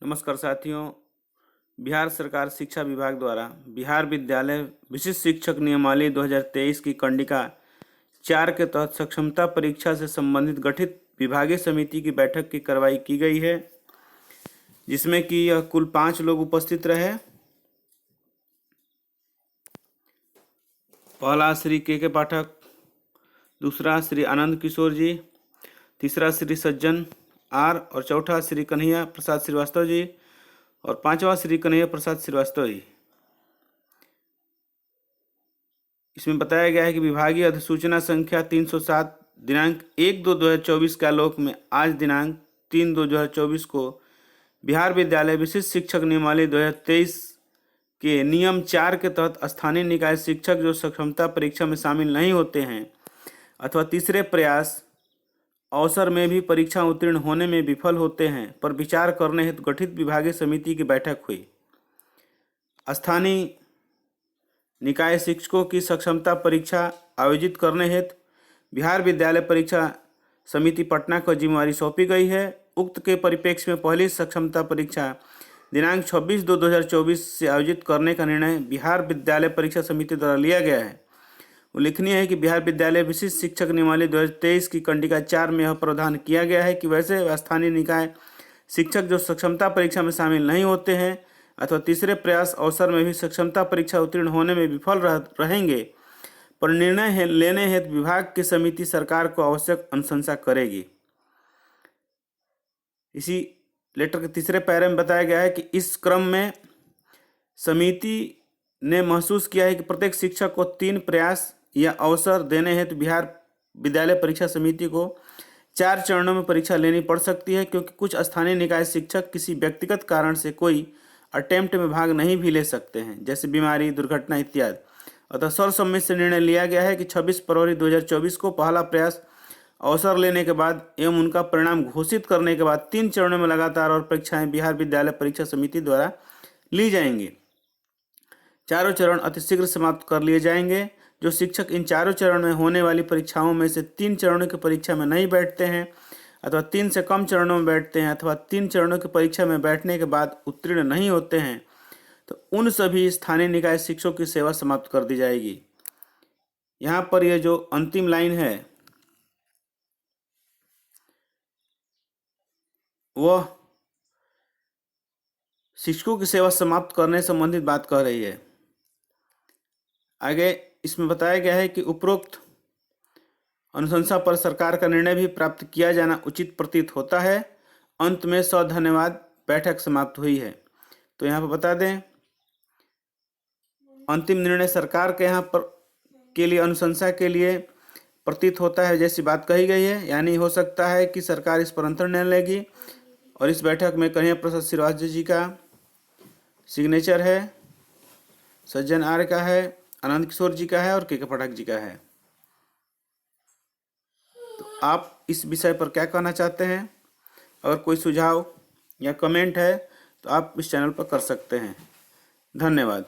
नमस्कार साथियों। बिहार सरकार शिक्षा विभाग द्वारा बिहार विद्यालय विशिष्ट शिक्षक नियमावली 2023 की कंडिका 4 के तहत सक्षमता परीक्षा से संबंधित गठित विभागीय समिति की बैठक की कार्रवाई की गई है, जिसमें कि यह कुल 5 लोग उपस्थित रहे। पहला श्री के पाठक, दूसरा श्री आनंद किशोर जी, तीसरा श्री सज्जन आर और चौथा श्री कन्हैया प्रसाद श्रीवास्तव जी और पांचवा श्री कन्हैया प्रसाद श्रीवास्तव जी। इसमें बताया गया है कि विभागीय अधिसूचना संख्या 307 दिनांक 1/2/2024 के आलोक में आज दिनांक 3/2/2024 को बिहार विद्यालय विशिष्ट शिक्षक नियमावली 2023 के नियम 4 के तहत स्थानीय निकाय शिक्षक जो सक्षमता परीक्षा में शामिल नहीं होते हैं अथवा तीसरे प्रयास अवसर में भी परीक्षा उत्तीर्ण होने में विफल होते हैं पर विचार करने हेतु गठित विभागीय समिति की बैठक हुई। स्थानीय निकाय शिक्षकों की सक्षमता परीक्षा आयोजित करने हेतु बिहार विद्यालय परीक्षा समिति पटना को जिम्मेवारी सौंपी गई है। उक्त के परिप्रेक्ष्य में पहली सक्षमता परीक्षा दिनांक 26/2/2024 से आयोजित करने का निर्णय बिहार विद्यालय परीक्षा समिति द्वारा लिया गया है। उल्लेखनीय है कि बिहार विद्यालय विशिष्ट शिक्षक नियमावली 2023 की कंडिका 4 में यह प्रावधान किया गया है कि वैसे स्थानीय निकाय शिक्षक जो सक्षमता परीक्षा में शामिल नहीं होते हैं अथवा तीसरे प्रयास अवसर में भी सक्षमता परीक्षा उत्तीर्ण होने में विफल रहेंगे पर निर्णय लेने हेतु विभाग की समिति सरकार को आवश्यक अनुशंसा करेगी। इसी लेटर के तीसरे पैरे में बताया गया है कि इस क्रम में समिति ने महसूस किया है कि प्रत्येक शिक्षक को 3 प्रयास या अवसर देने हेतु बिहार विद्यालय परीक्षा समिति को 4 चरणों में परीक्षा लेनी पड़ सकती है, क्योंकि कुछ स्थानीय निकाय शिक्षक किसी व्यक्तिगत कारण से कोई अटेम्प्ट में भाग नहीं भी ले सकते हैं, जैसे बीमारी, दुर्घटना इत्यादि। अतः सर्वसम्मति से निर्णय लिया गया है कि 26 फरवरी 2024 को पहला प्रयास अवसर लेने के बाद एवं उनका परिणाम घोषित करने के बाद 3 चरणों में लगातार और परीक्षाएं बिहार विद्यालय परीक्षा समिति द्वारा ली जाएंगी। चारों चरण अतिशीघ्र समाप्त कर लिए जाएंगे। जो शिक्षक इन चारों चरण में होने वाली परीक्षाओं में से 3 चरणों की परीक्षा में नहीं बैठते हैं अथवा 3 से कम चरणों में बैठते हैं अथवा 3 चरणों की परीक्षा में बैठने के बाद उत्तीर्ण नहीं होते हैं, तो उन सभी स्थानीय निकाय शिक्षकों की सेवा समाप्त कर दी जाएगी। यहाँ पर यह जो अंतिम लाइन है वह शिक्षकों की सेवा समाप्त करने संबंधित बात कह रही है। आगे इसमें बताया गया है कि उपरोक्त अनुशंसा पर सरकार का निर्णय भी प्राप्त किया जाना उचित प्रतीत होता है। अंत में धन्यवाद। बैठक समाप्त हुई है। तो यहाँ पर बता दें, अंतिम निर्णय सरकार के यहाँ पर के लिए अनुशंसा के लिए प्रतीत होता है जैसी बात कही गई है, यानी हो सकता है कि सरकार इस पर अंतर निर्णय लेगी। और इस बैठक में कन्हैया प्रसाद श्रीवास्तव जी का सिग्नेचर है, सज्जन आर का है, आनंद किशोर जी का है और के पाठक जी का है। तो आप इस विषय पर क्या कहना चाहते हैं? अगर कोई सुझाव या कमेंट है तो आप इस चैनल पर कर सकते हैं। धन्यवाद।